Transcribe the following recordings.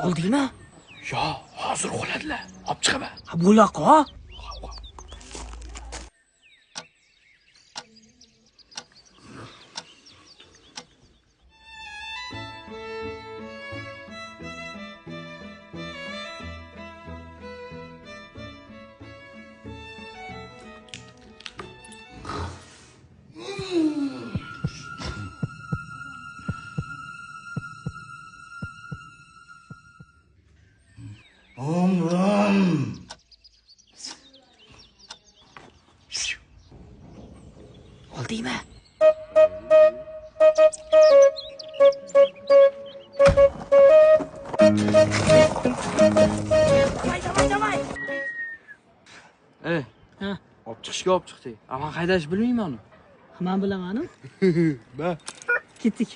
Oldingmi? Yo, hozir qo'ladilar. Olib chiqaman. Ha, bo'laqa. Oldingmi? Davay. Ha. Olib chiqishga olib chiqdik. Ammo qaydash bilmayman uni. Men bilaman-ku. Ba. Ketdik.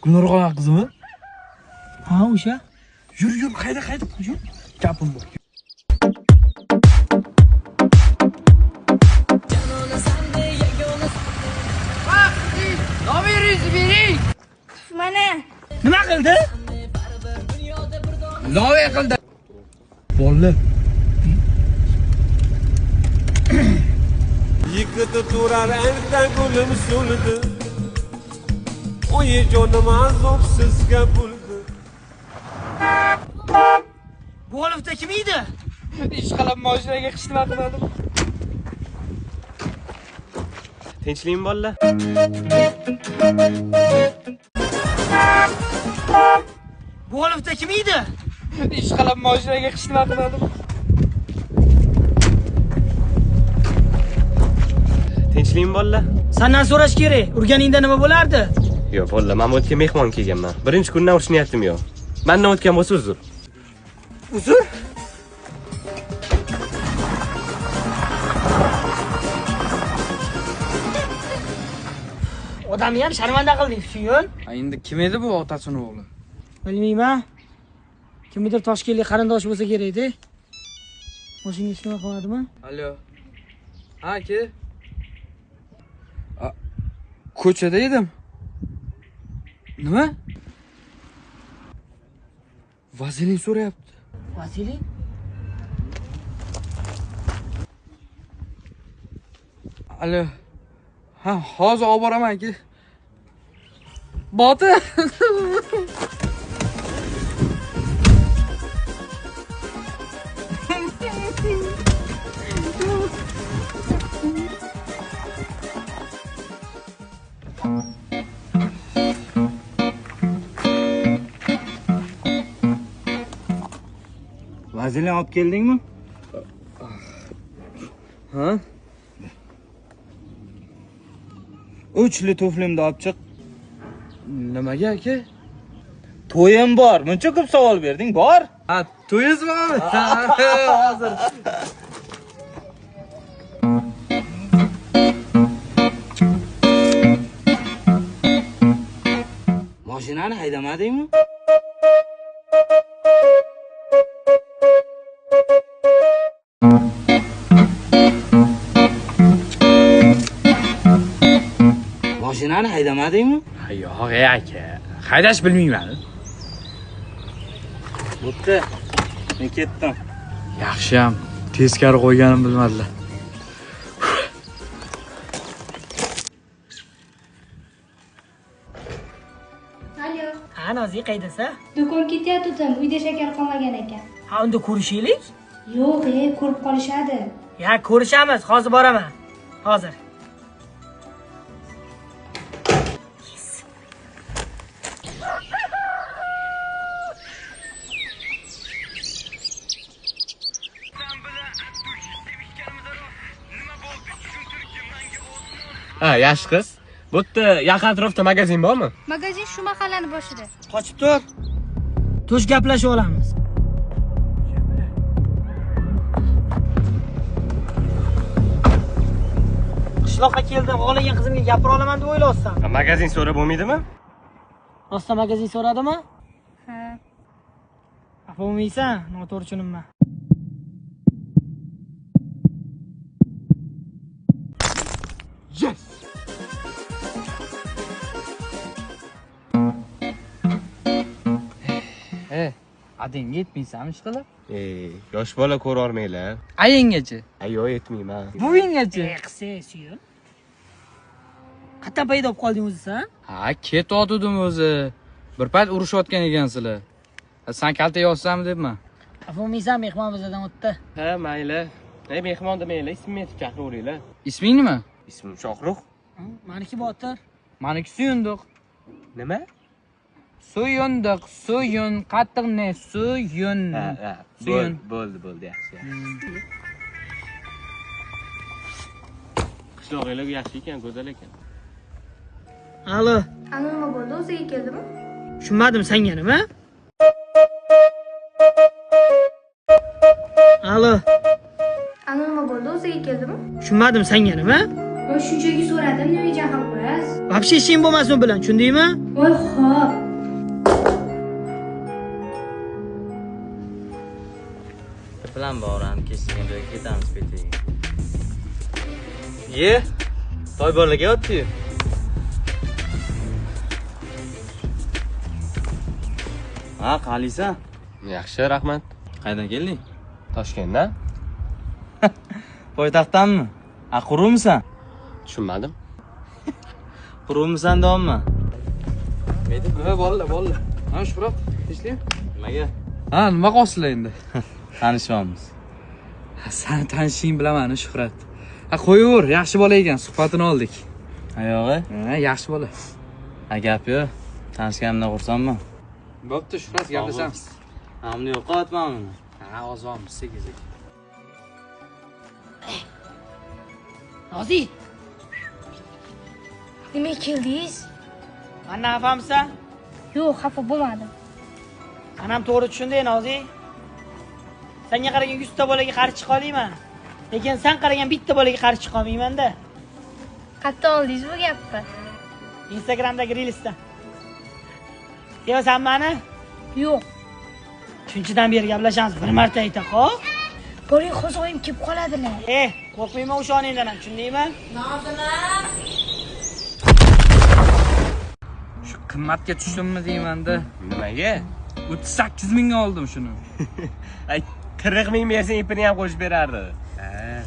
Gulnurg'a qizimi? Ha, o'sha. Yur, qayda, yur. Gapim bor. Nomeringizni bering. Mana. Nima qildi? Love qildi. Bolla. Yigit turar erta gulim so'ldi. Oyi jonim azobsizga bo'ldi. Bu olifta kim edi? Ish qilib mashinaga qishlab qildim. Tinchlikmi bolalar? Bu olifta kim edi? Ish qilib mashinaga qishlab qildim. Tinchlikmi bolalar? Sendan so'rash kerak. Urganingda nima bo'lardi? Yo'q bolalar, men o'tga mehmon kelganman. Birinchi kundan urishniyatim yo'q. Mendan o'tgan bo'lsa uzr. Uzr? Odamni ham sharmanda qilding, Suyun. Endi kim edi bu otasining o'g'li? Bilmayman. Kimdir Toshkentlik qarindosh bo'lsa kerak-da. Moshinangiz nima qilmadimi? Allo. Ha, aka. Ko'chada edim. Nima? Vazelin so'rayapti. Vazelin? Allo. Ha, hozir olib boraman aka. Botir. Vazelin olib keldingmi? Ha? Uchli tuflimni olib chiq. Nimaga aka? To'yim bor. Buncha ko'p savol berding, bor. Ha, to'yingiz bormi? Hozir. Mashinani haydamadingmi? Mashinani haydamadingmi? Yo'q, aka. Haydash bilmayman. Bo'pti. Men ketdim. Yaxshiyam teskari qo'yganim bilmadilar. Alo. Ha, Nozik qaydasa? Do'kon ketyapti-tim, uyda shakar qolmagan ekan. Ha, unda ko'rishaylik. Yo'q, ko'rib qolishadi. Ya, ko'rishamiz. Hozir boraman. Hozir. Ha, yaxshi qiz. Bu yerda yaqin atrofda magazin bormi? Magazin shu mahallani boshida. Qochib tur. Tush gaplashib olamiz. Qishloqqa keldim, o'g'liga qizimga gapira olaman deb o'ylayapsan. Magazin so'rab bo'lmaydimi? Rostdan magazin so'radimi? Ha. Xafa bo'lmaysan, noto'g'ri tushunibman. Yes! Adangga yetmaysanmi ishqilib? Yosh bola ko'ra olmaylar. Ayinggacha. Ayyo yetmayman. Buvinggacha. Qisi, suyun. Qayerdan paydo bo'lib qolding o'zi sen? Ha, ketotdim o'zi. Bir payt urushayotgan ekansizlar. Sen kalta yozsam debman. Xafa bo'lmaysan, mehmon bizdan o'tdi. Ha, mayli. Mehmon demaylar, ismimni aytib chaqiravringlar. Isming nima? Ismim Shohruh. Meniki Botir. Meniki Suyundiq. Nima? Suyundiq, suyun, qattiqni, suyun. Ha. Suyun. Bo'ldi, yaxshi. Qishlog'inglar yaxshi ekan, go'zal ekan. Alo, Ana nima bo'ldi? O'ziga keldimi? tushunmadim senga nima? Alo, Ana nima bo'ldi? O'ziga keldimi? tushunmadim senga nima? Voy shunchaki so'radim, nimaga jahl qilasiz? Вообще ishing bo'lmasin bilan, tushundingmi? Voy xo'p. Bilan boramiz, kechgacha joyga ketamiz Peterga. Ye, toy bolaga yotdi-yu. Ha, qalaysan? Yaxshi, rahmat. Qaydan kelding? Toshkentdan? Poytaxtdanmi? Quruvmisan? Tushunmadim. Quruvmisan deyapman. Bo'ldi. Ha, Shuhrat, tinchlik? Nimaga? Ha, nima qilsizlar endi? Tanishamiz. Seni tanishing bilaman, Shuhrat. Ha, qo'yaver, yaxshi bola ekan, suhbatini oldik. Ayog'i? Ha, yaxshi bola. Ha, gap yo'q. Tanishganimdan xursandman. Bo'pti, Shuhrat, gaplashamiz. Hamni yo'qotman buni. Ha, ozamiz, sekin. Nozi, Nimaga keldingiz? mendan xafamisan? Yo'q, xafa bo'lmadim. Men ham to'g'ri tushundim, Nozi. Senga qaragan 100 ta bolaga qarshi chiqa olaman. Lekin sen qaragan bitta bolaga qarshi chiqa olmayman-da. Qayerdan oldingiz bu gapni? Instagramdagi Reels'dan. Sevasan meni? Yo'q. Shunchadan beri gaplashamiz, bir marta ayta, xo'p? Boring, qo'zg'oyim kelib qoladilar. Qo'rqmayman o'sha onangdan ham, tushundingmi? Shu qimmatga tushdimmi deyman-da. Nimaga? 38 mingga oldim shuni. Ay, 40 ming bersang ipini ham qo'shib berardi.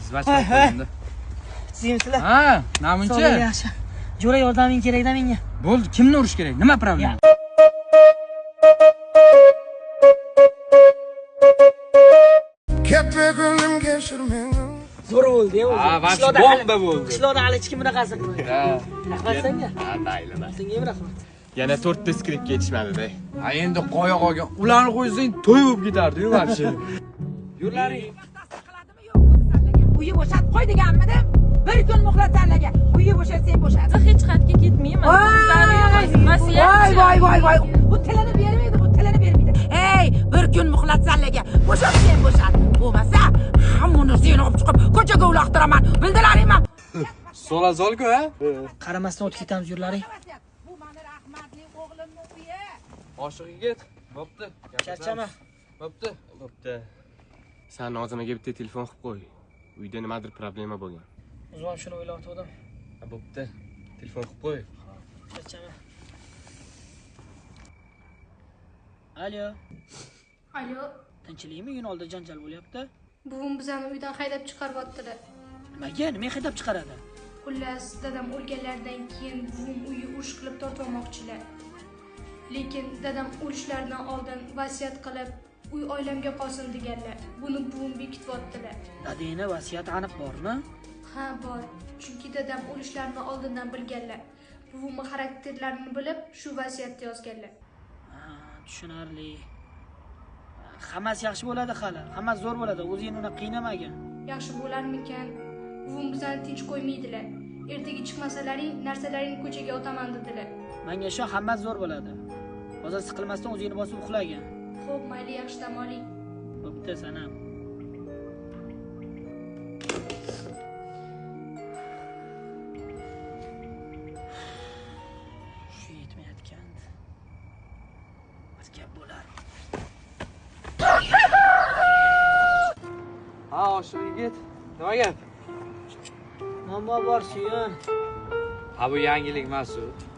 Zvachka qo'ydim-da. Sizimsizlar? Ha, namuncha? Sog'lik yaxshi. Jo'ra yordaming kerak-da menga. Bo'ldi, kimni urish kerak? Nima problem? Zo'r bo'ldi-ya o'zi. Ha, vaqti bomba bo'ldi. Qishloqda hali hech kim bunaqasi qilmagan. Ha. Rahmat senga. Mayli. Senga ham rahmat. Yana 4 ta skript ketishmadi-da. Ha, endi qo'ya qolgan. Ularni qo'ysang to'y bo'lib ketardi-yu, вообще. Yo'llaring. Uyi bo'shat qo'y deganmidim. Bir kun muhlat tanlagan. Uyi bo'shatsang bo'shat. Hech qayerga ketmayman. Voy. Bu tilini bermaydi, bu tilini bermaydi. Ey, bir kun muhlat tanlagan. Bo'shatsang bo'shat. Bo'lmasa, hammani seni olib chiqib ko'chaga uloqtiraman. Bildilaringmi? Solazol-ku, ha? Qaramasdan o'tib ketamiz yo'llaring. Bu meni rahmatli o'g'limning uyi. Oshiq yigit. Bo'pti. Charchama. Bo'pti. Sen Nozimaga bitta telefon qilib qo'y. Uyda nimadir problema bo'lgan. O'zim ham shuni o'ylayotgandim. Bo'pti. Telefon qilib qo'y. Charchama. Alo. Alo, Tinchlikmi? Uyin oldida janjal bo'lyapti. buvim bizani uydan haydab chiqaryaptilar. Nimaga? Nima haydab chiqaradi? Xullas, dadam o'lganlaridan keyin buvim uyni urush qilib tortmoqchilar. Lekin dadam o'lishlaridan oldin vasiyat qilib, uy oilamga qolsin deganlar. Buni buvim bekityaptilar. Dadangni vasiyati aniq bormi? Ha, bor. Chunki dadam o'lishlarini oldindan bilganlar. Buvimning xarakterlarini bilib, shu vasiyatni yozganlar. Tushunarli. Hammasi yaxshi bo'ladi hali. Hammasi zo'r bo'ladi. O'zingni uni qiynamagin. Yaxshi bo'larmikan? Buvim bizani tinch qo'ymaydilar. Ertaga chiqmasalaring, narsalaringni ko'chaga otaman dedilar. Menga shu hammasi zo'r bo'ladi. Hozir siqilmasdan o'zingni bosib uxlagin. Xo'p, mayli, yaxshi dam oling. Bo'pti, sanam. gap bo'lar. Ha, oshiq yigit. Nima gap? Muammo bor, suyun. Ha, bu yangilik Mas'ud.